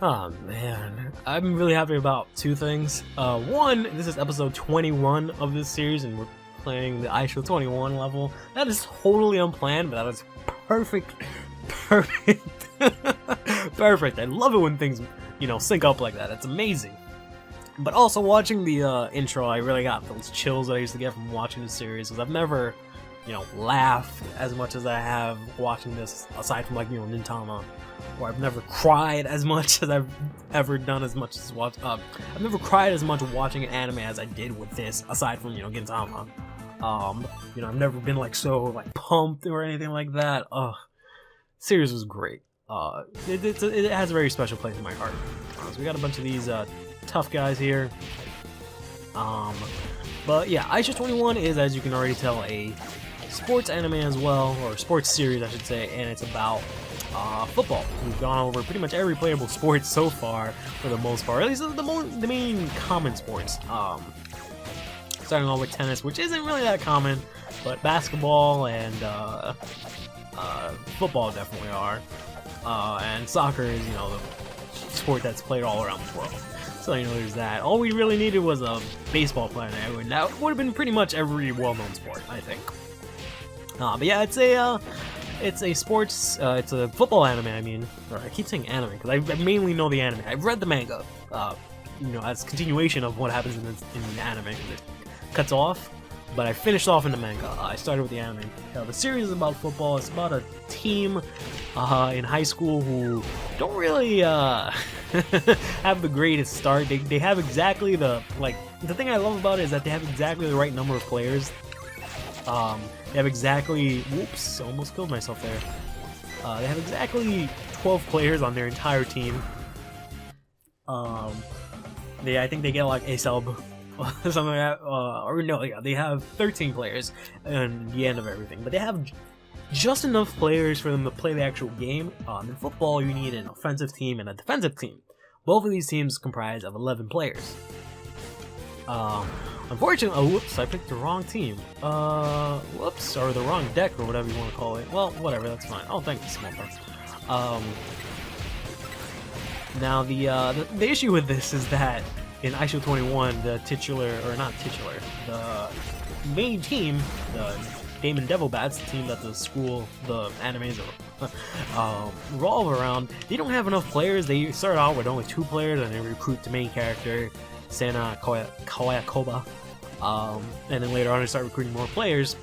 Oh man, I'm really happy about two things. One, this is episode 21 of this series, and we're playing the Eyeshield 21 level. That is totally unplanned, but that is perfect. Perfect. I love it when things, sync up like that. It's amazing. But also watching the intro, I really got those chills that I used to get from watching the series, because I've never, laughed as much as I have watching this, aside from Nintama. Or I've never cried as much as I've ever done I've never cried as much watching an anime as I did with this, aside from, Gintama. I've never been so pumped or anything like that. Series was great. It has a very special place in my heart. So we got a bunch of these tough guys here. But yeah, Eyeshield 21 is, as you can already tell, a sports anime as well, or sports series I should say, and it's about football. We've gone over pretty much every playable sport so far, for the most part, at least the main common sports. Starting off with tennis, which isn't really that common, but basketball and football definitely are, and soccer is, the sport that's played all around the world. So there's that. All we really needed was a baseball player there, and that would have been pretty much every well-known sport, I think. But yeah, it's a sports, it's a football anime, I keep saying anime, because I mainly know the anime. I've read the manga, as continuation of what happens in the anime, because it cuts off, but I finished off in the manga. I started with the anime. The series is about football. It's about a team in high school who don't really have the greatest start. They have exactly the thing I love about it is that they have exactly the right number of players. They have exactly, whoops, almost killed myself there. They have exactly 12 players on their entire team. I think they get a sub, something like that, or no, yeah, they have 13 players in the end of everything, but they have just enough players for them to play the actual game. In football, you need an offensive team and a defensive team. Both of these teams comprise of 11 players. Unfortunately, whoops, I picked the wrong team. Whoops, or the wrong deck, or whatever you want to call it. Well, whatever, that's fine. Oh, thank you, Smolder. Now, the issue with this is that in Eyeshield 21, the main team, the Damon Devilbats, the team that the animes revolve around, they don't have enough players. They start out with only 2 players, and they recruit the main character, Sana Kawayakoba. And then later on they start recruiting more players.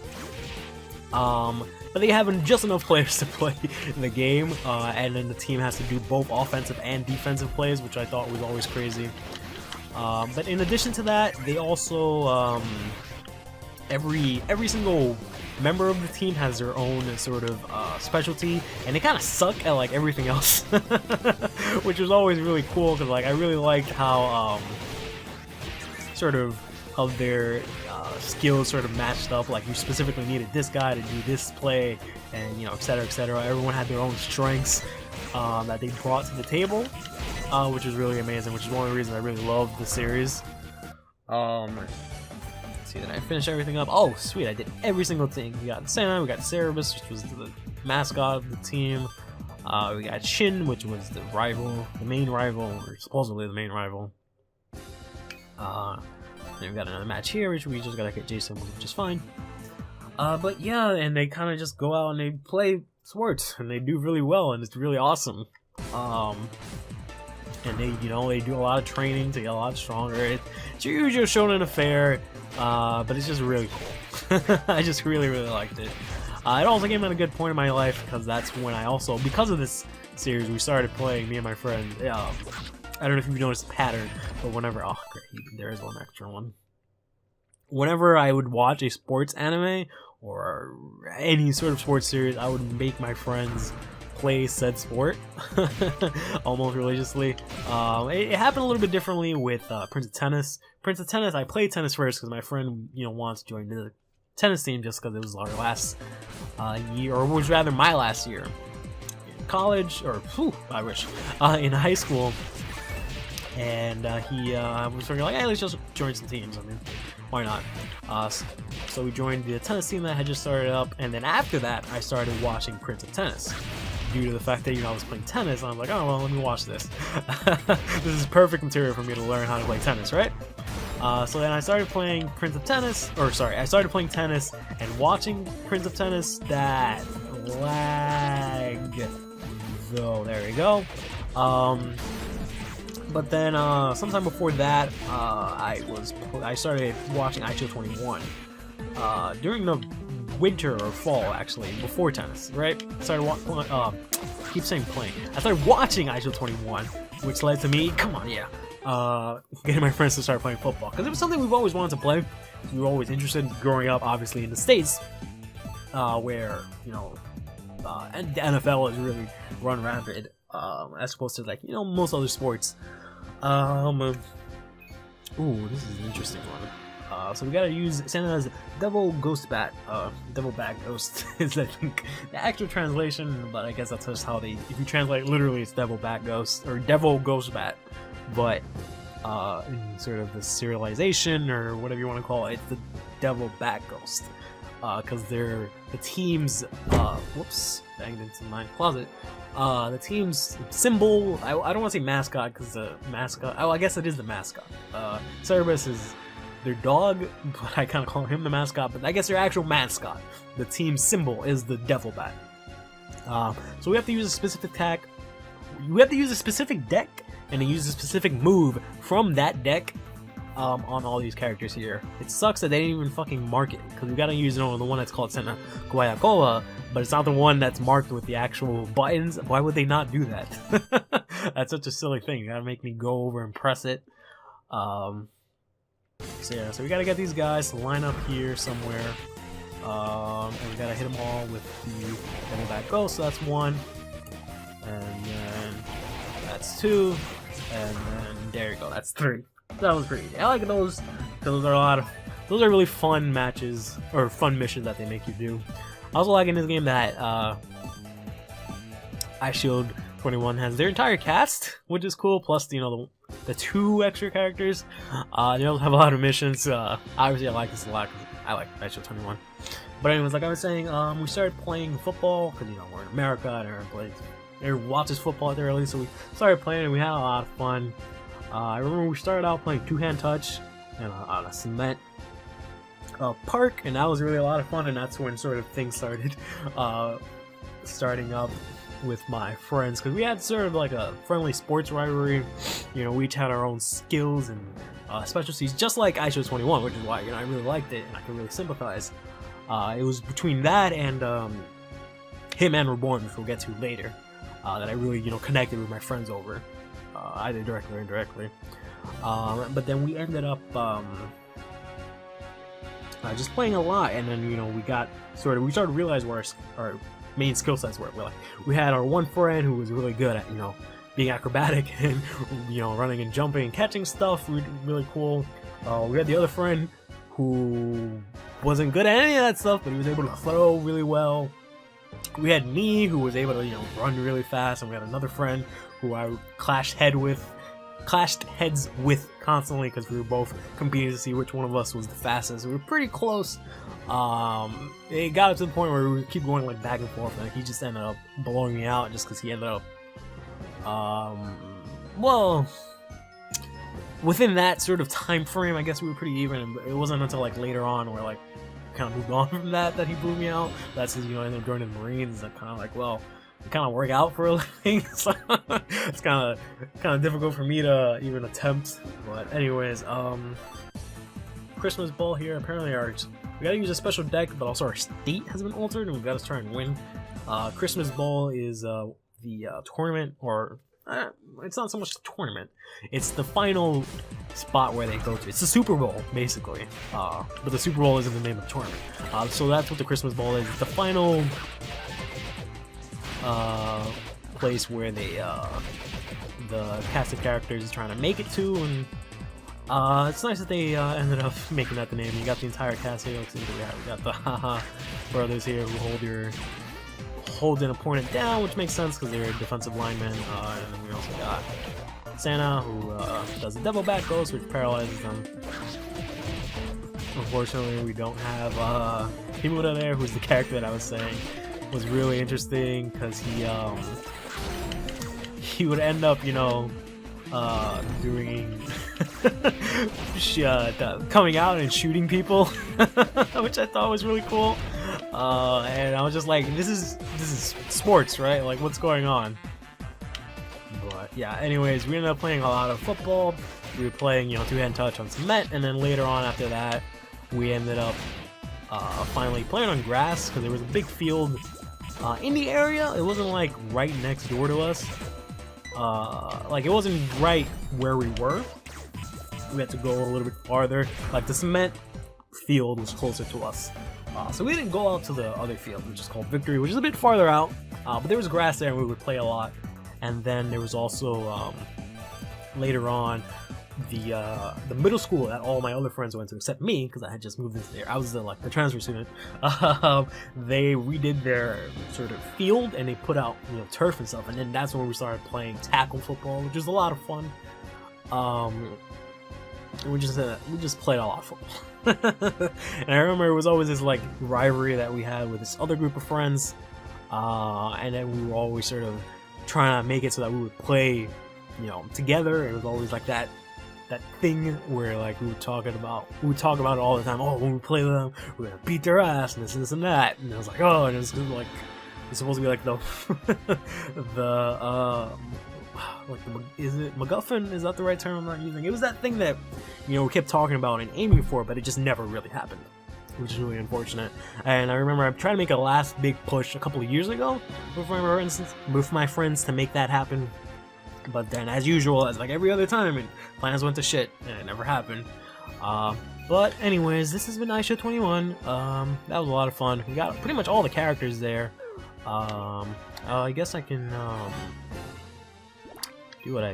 But they have just enough players to play in the game, and then the team has to do both offensive and defensive plays, which I thought was always crazy. But in addition to that, they also every single member of the team has their own sort of specialty, and they kind of suck at everything else, which was always really cool, because I really liked how how their skills sort of matched up. You specifically needed this guy to do this play, and etc, etc. Everyone had their own strengths that they brought to the table, which is really amazing, which is one of the reasons I really love the series. Let's see, then I finished everything up. Oh sweet, I did every single thing. We got Santa, we got Cerebus, which was the mascot of the team. We got Shin, which was the main rival, or supposedly the main rival. Then we got another match here, which we just gotta get Jason, which is fine. But yeah, and they kind of just go out and they play sports, and they do really well, and it's really awesome. And they do a lot of training to get a lot stronger. It's your usual shonen affair, but it's just really cool. I just really liked it. It also came at a good point in my life, because that's when because of this series, we started playing, me and my friend. I don't know if you've noticed the pattern, but whenever, oh great, there is one extra one. Whenever I would watch a sports anime, or any sort of sports series, I would make my friends play said sport, almost religiously. It happened a little bit differently with Prince of Tennis. Prince of Tennis, I played tennis first, because my friend, wants to join the tennis team, just because it was our last year, or was rather my last year in college, or I wish, in high school. And he was sort of hey, let's just join some teams. Why not? So we joined the tennis team that had just started up, and then after that, I started watching Prince of Tennis. due to the fact that I was playing tennis. I was like, oh well, let me watch this. This is perfect material for me to learn how to play tennis, right? So then I started playing Prince of Tennis, I started playing tennis and watching Prince of Tennis. That lag, though. There we go. But then sometime before that, I started watching Eyeshield 21 during the winter or fall, actually, before tennis, right? I started keep saying playing. I started watching Eyeshield 21, which led to me, getting my friends to start playing football, because it was something we've always wanted to play. We were always interested growing up, obviously in the States, where and the NFL is really run rampant, as opposed to most other sports. Ooh, this is an interesting one. So we gotta use Santa's Devil Bat Ghost is I think the actual translation, but I guess that's just how if you translate literally, it's Devil Bat Ghost or Devil Ghost Bat, but in sort of the serialization or whatever you want to call it, it's the Devil Bat Ghost, because they're the team's whoops, banged into my closet. The team's symbol, I don't want to say mascot, because the mascot, I guess it is the mascot. Cerberus is their dog, but I kind of call him the mascot, but I guess their actual mascot, the team's symbol, is the Devil Bat. So we have to use a specific deck, and then use a specific move from that deck on all these characters here. It sucks that they didn't even fucking mark it, because we gotta use the one that's called Santa Guayacola, but it's not the one that's marked with the actual buttons. Why would they not do that? That's such a silly thing. You gotta make me go over and press it. So yeah, so we gotta get these guys to line up here somewhere, and we gotta hit them all with the Devil Bat Ghost. So that's one, and then that's two, and then there you go, that's three. That was pretty easy. I like those because those are really fun matches or fun missions that they make you do. I also like in this game that Eyeshield 21 has their entire cast, which is cool. Plus, the two extra characters. They also have a lot of missions. Obviously, I like this a lot. I like Eyeshield 21. But anyways, like I was saying, we started playing football because we're in America and everyone watches football there early, so we started playing and we had a lot of fun. I remember we started out playing two-hand touch and on a cement park, and that was really a lot of fun. And that's when sort of things started starting up with my friends, because we had sort of like a friendly sports rivalry. We each had our own skills and specialties, just like Eyeshield 21, which is why I really liked it and I could really sympathize. It was between that and Hitman Reborn, which we'll get to later, that I really connected with my friends over, either directly or indirectly. But then we ended up just playing a lot, and then we started to realize where our main skill sets were. We had our one friend who was really good at being acrobatic and running and jumping and catching stuff, really cool. We had the other friend who wasn't good at any of that stuff, but he was able to throw really well. We had me, who was able to run really fast, and we had another friend who I clashed heads with constantly, because we were both competing to see which one of us was the fastest. We were pretty close. It got up to the point where we would keep going back and forth, and he just ended up blowing me out just because he ended up well, within that sort of time frame, I guess we were pretty even. It wasn't until later on where kind of moved on from that he blew me out. That's because I ended up joining the Marines. And kind of well, I kind of work out for a living, so it's kind of difficult for me to even attempt. But anyways, Christmas Ball here. Apparently we gotta use a special deck, but also our state has been altered, and we gotta try and win. Christmas Ball is the tournament, or it's not so much a tournament. It's the final spot where they go to. It's the Super Bowl, basically. But the Super Bowl isn't the name of the tournament. So that's what the Christmas Bowl is. It's the final place where the cast of characters is trying to make it to, and it's nice that they ended up making that the name. You got the entire cast here. We got the Haha brothers here who hold an opponent down, which makes sense because they're defensive linemen. And then we also got Santa, who does the Devil Bat Ghost, which paralyzes them. Unfortunately, we don't have Himuda there, who's the character that I was saying. was really interesting because he would end up, you know, doing coming out and shooting people, which I thought was really cool. And I was just like, this is sports, right? Like, what's going on? But yeah, anyways, we ended up playing a lot of football. We were playing, you know, two-hand touch on cement, and then later on after that, we ended up finally playing on grass because there was a big field in the area. It wasn't like right next door to us. Like, it wasn't right where we were. We had to go a little bit farther. Like, the cement field was closer to us. So we didn't go out to the other field, which is called Victory, which is a bit farther out. But there was grass there and we would play a lot. And then there was also, later on, the middle school that all my other friends went to, except me, because I had just moved into there. I was the transfer student. They redid their sort of field and they put out, you know, turf and stuff. And then that's when we started playing tackle football, which was a lot of fun. We just played a lot of football. And I remember it was always this like rivalry that we had with this other group of friends, and then we were always sort of trying to make it so that we would play, you know, together. It was always like that thing where like we would talk about it all the time. Oh, when we play them, we're gonna beat their ass and this and that. And I was like, oh, and it was like, it's supposed to be like the is it MacGuffin? Is that the right term I'm not using? It was that thing that, you know, we kept talking about and aiming for, but it just never really happened, which is really unfortunate. And I remember I tried to make a last big push a couple of years ago with my friends to make that happen. But then, as usual, as like every other time, and plans went to shit, and it never happened. But anyways, this has been Eyeshield 21. That was a lot of fun. We got pretty much all the characters there. I guess I can do what I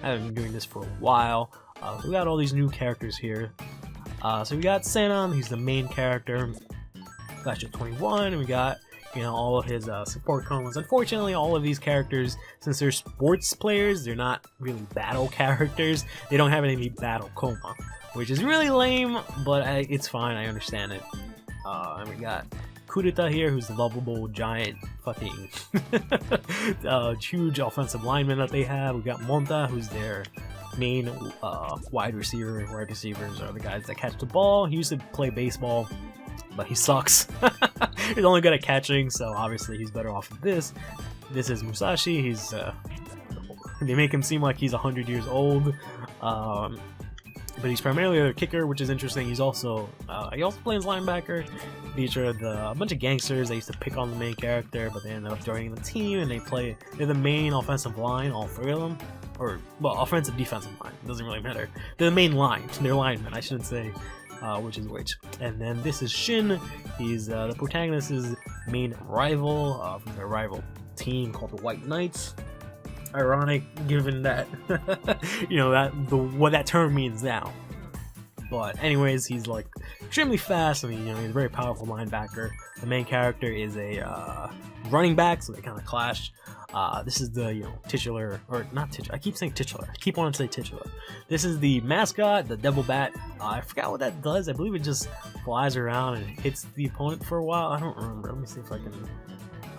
haven't been doing this for a while. So we got all these new characters here. So we got Sena, he's the main character. Eyeshield 21, and we got, you know, all of his support comas. Unfortunately, all of these characters, since they're sports players, they're not really battle characters. They don't have any battle coma, which is really lame, but it's fine. I understand it. And we got Kudeta here, who's the lovable giant fucking huge offensive lineman that they have. We got Monta, who's their main wide receiver. Wide receivers are the guys that catch the ball. He used to play baseball, but he sucks. He's only good at catching, so obviously he's better off of this. This is Musashi. He's they make him seem like he's 100 years old, but he's primarily a kicker, which is interesting. He's also he also plays linebacker. These are a bunch of gangsters. They used to pick on the main character, but they ended up joining the team, and they're the main offensive line, all three of them, or well, offensive defensive line. It doesn't really matter. They're the main line. They're linemen. I shouldn't say which is which. And then this is Shin. He's the protagonist's main rival from their rival team called the White Knights. Ironic, given that you know what that term means now. But anyways, he's like extremely fast. I mean, you know, he's a very powerful linebacker. The main character is a running back, so they kind of clash. This is the, you know, titular, or not titular. I keep saying titular. I keep wanting to say titular. This is the mascot, the Devil Bat. I forgot what that does. I believe it just flies around and hits the opponent for a while. I don't remember. Let me see if I can.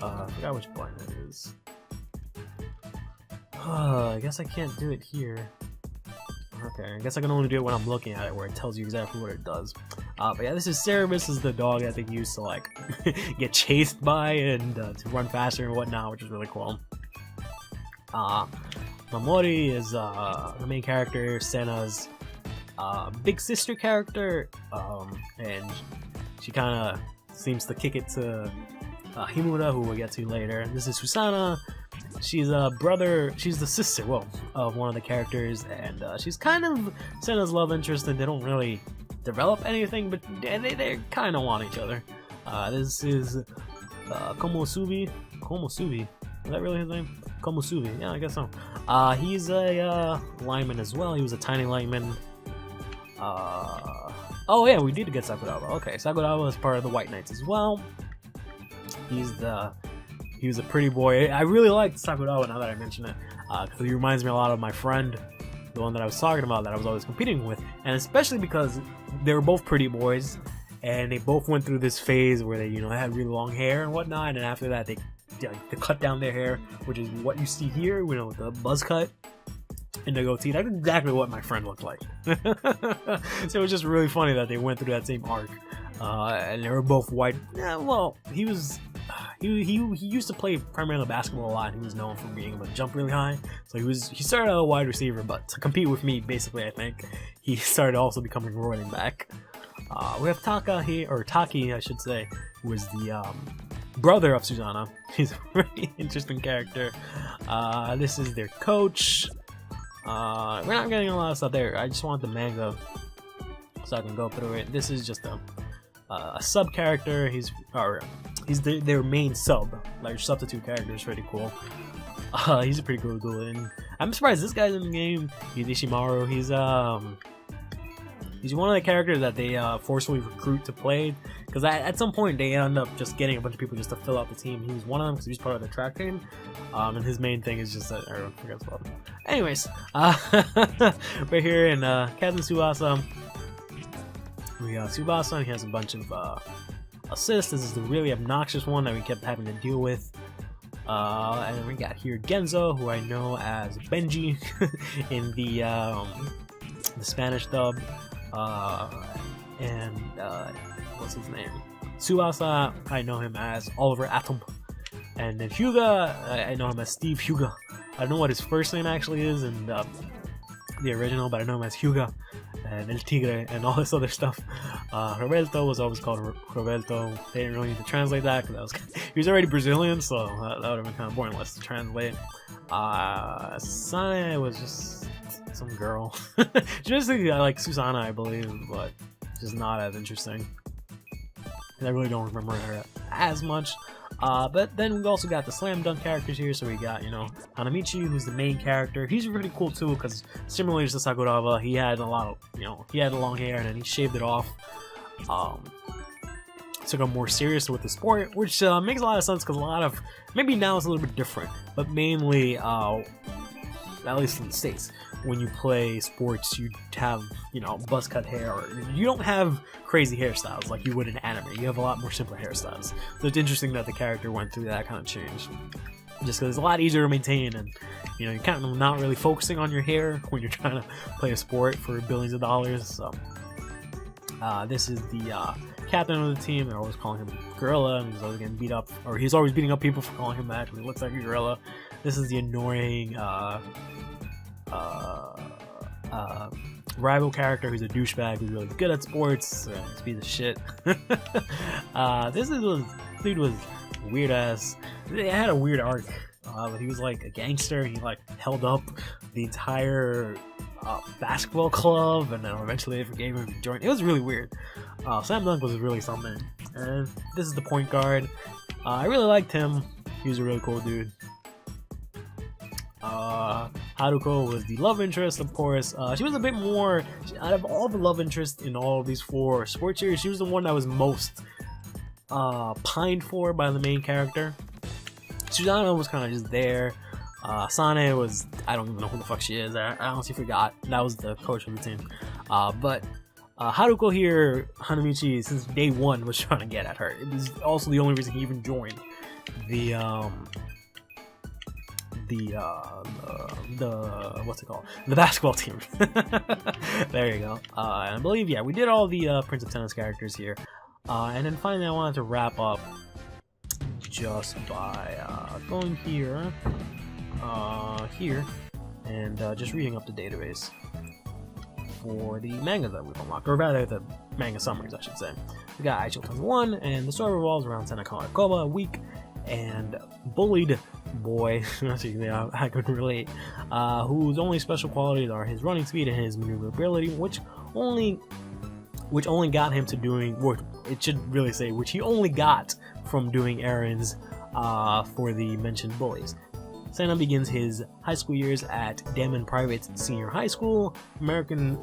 I forgot which button it is. I guess I can't do it here. Okay, I guess I can only do it when I'm looking at it, where it tells you exactly what it does. But yeah, this is Cerebus, is the dog that they use to like get chased by and to run faster and whatnot, which is really cool. Mamori is the main character, Sena's big sister character, and she kind of seems to kick it to Himura, who we'll get to later. This is Susana. She's she's the sister, of one of the characters, and she's kind of Sena's love interest, and they don't really develop anything, but they kind of want each other. This is Komosubi. Is that really his name? Komosubi. Yeah, I guess so. He's a lineman as well. He was a tiny lineman. Oh yeah, we did get Sakuraba. Okay, Sakuraba is part of the White Knights as well. He was a pretty boy. I really liked Sakuraba now that I mention it, because he reminds me a lot of my friend, the one that I was talking about that I was always competing with, and especially because they were both pretty boys, and they both went through this phase where they, had really long hair and whatnot, and after that they cut down their hair, which is what you see here, with the buzz cut and the goatee. That's exactly what my friend looked like. So it was just really funny that they went through that same arc, and they were both white. Yeah, well, he used to play primarily basketball a lot. He was known for being able to jump really high, so he started out a wide receiver, but to compete with me, basically, I think he started also becoming a running back. We have Taka here, or Taki, I should say, who is the brother of Susanna. He's a really interesting character. This is their coach. We're not getting a lot of stuff there. I just want the manga so I can go through it. This is just a sub character. He's their main sub, like substitute character. Is pretty cool. He's a pretty cool dude, and I'm surprised this guy's in the game. He's Ishimaru. He's one of the characters that they forcefully recruit to play, because at some point they end up just getting a bunch of people just to fill out the team. He was one of them because he's part of the track team, and his main thing is just that. I forget what. Anyways, we're here in Kazan Tsubasa. We got Tsubasa, and he has a bunch of assists. This is the really obnoxious one that we kept having to deal with. And then we got here Genzo, who I know as Benji in the Spanish dub. And what's his name? Tsubasa, I know him as Oliver Atom. And then Hyuga, I know him as Steve Hyuga. I don't know what his first name actually is in the original, but I know him as Hyuga and El Tigre and all this other stuff. Roberto was always called Roberto. They didn't really need to translate that because he was already Brazilian, so that would have been kind of pointless to translate. Sane was just some girl. Just like Susanna, I believe, but just not as interesting. I really don't remember her as much. But then we also got the slam dunk characters here. So we got, Hanamichi, who's the main character. He's really cool too, because similarly to Sakuraba, he had a lot of, he had long hair and then he shaved it off. Took him more serious with the sport, which makes a lot of sense, because maybe now it's a little bit different, but mainly, at least in the States, when you play sports, you have, buzz cut hair, or you don't have crazy hairstyles like you would in anime. You have a lot more simpler hairstyles. So it's interesting that the character went through that kind of change. Just because it's a lot easier to maintain, and you're kind of not really focusing on your hair when you're trying to play a sport for billions of dollars. So this is the captain of the team. They're always calling him Gorilla, and he's always getting beat up, or he's always beating up people for calling him that because he looks like a gorilla. This is the annoying rival character who's a douchebag who's really good at sports. He's a piece of shit. This dude was weird ass. They had a weird arc, but he was like a gangster. He held up the entire basketball club, and then eventually they forgave him and joined. It was really weird. Slam Dunk was really something. And this is the point guard. I really liked him. He was a really cool dude. Haruko was the love interest, of course. She was a bit more, out of all the love interests in all of these 4 sports series, she was the one that was most pined for by the main character. Susanna was kind of just there. Sane was, I don't even know who the fuck she is. I honestly forgot. That was the coach of the team. But Haruko here, Hanamichi, since day 1 was trying to get at her. It was also the only reason he even joined the what's it called? The basketball team. There you go. And I believe, we did all the Prince of Tennis characters here. And then finally I wanted to wrap up just by going here, and just reading up the database for the manga that we've unlocked, or rather the manga summaries, I should say. We got Eyeshield 21, and the story revolves around Senaka Koba, a weak and bullied boy, I could relate, whose only special qualities are his running speed and his maneuverability, which only got him to doing, or it should really say, which he only got from doing errands for the mentioned bullies. Sena begins his high school years at Daemun Private Senior High School. American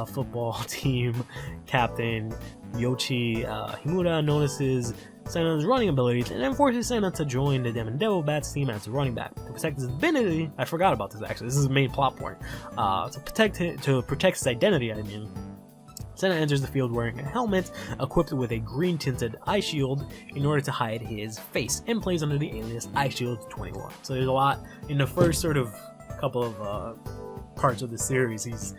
football team captain Yoichi Himura notices Sena's running abilities and then forces Sena to join the Demon Devil Bats team as a running back. To protect his identity, I forgot about this actually, this is the main plot point. To protect his identity, Senna enters the field wearing a helmet equipped with a green-tinted Eyeshield in order to hide his face, and plays under the alias Eyeshield 21. So there's a lot in the first sort of couple of parts of the series. He's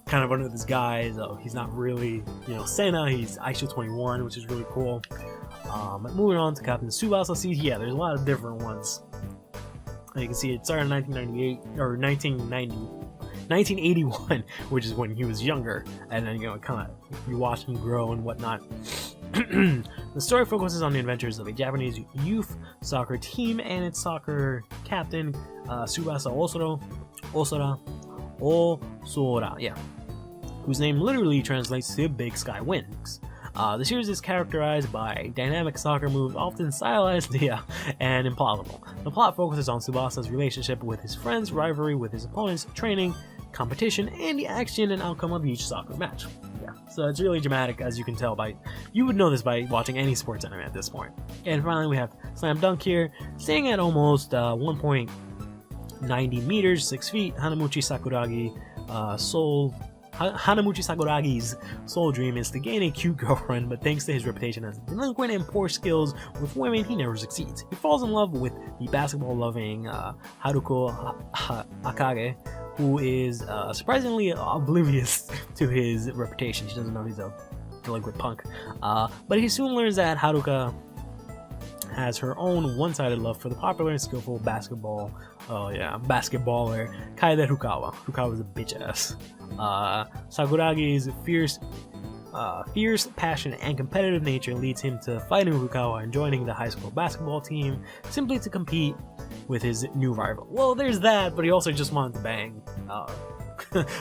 kind of under this guise of he's not really, you know, Senna, he's Eyeshield 21, which is really cool. But moving on to Captain Tsubasa, see, yeah, there's a lot of different ones. And you can see it started in 1998, or 1981, which is when he was younger, and then, you know, kind of you watch him grow and whatnot. The story focuses on the adventures of a Japanese youth soccer team and its soccer captain, Tsubasa Osora, yeah, whose name literally translates to Big Sky Wings. The series is characterized by dynamic soccer moves, often stylized, and implausible. The plot focuses on Tsubasa's relationship with his friends, rivalry with his opponents, training, competition, and the action and outcome of each soccer match. Yeah, so it's really dramatic, as you can tell by, you would know this by watching any sports anime at this point. And finally, we have Slam Dunk here, staying at almost 1.90 meters, 6 feet. Hanamuchi Sakuragi's sole dream is to gain a cute girlfriend, but thanks to his reputation as a delinquent and poor skills with women, he never succeeds. He falls in love with the basketball-loving Haruko Akage, who is surprisingly oblivious to his reputation. She doesn't know he's a delinquent punk. But he soon learns that Haruka has her own one-sided love for the popular and skillful basketballer Kaede Rukawa. Rukawa's a bitch ass. Sakuragi's fierce passion and competitive nature leads him to fighting Rukawa and joining the high school basketball team simply to compete with his new rival. Well, there's that, but he also just wanted to bang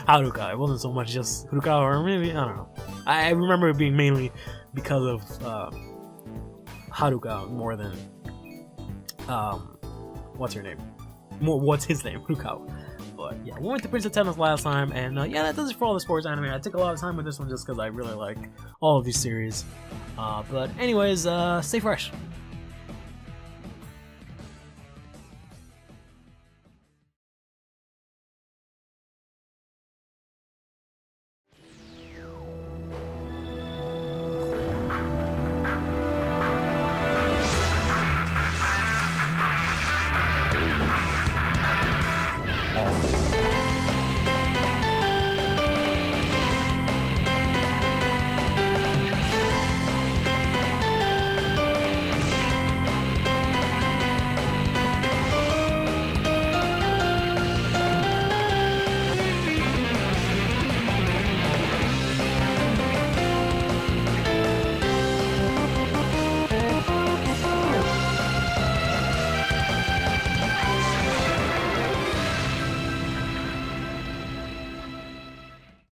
Haruka. It wasn't so much just Rukawa, or maybe, I don't know. I remember it being mainly because of Haruka more than what's her name? What's his name? Rukawa. But yeah, we went to Prince of Tennis last time, and yeah, that does it for all the sports anime. I took a lot of time with this one just because I really like all of these series. But anyways, stay fresh.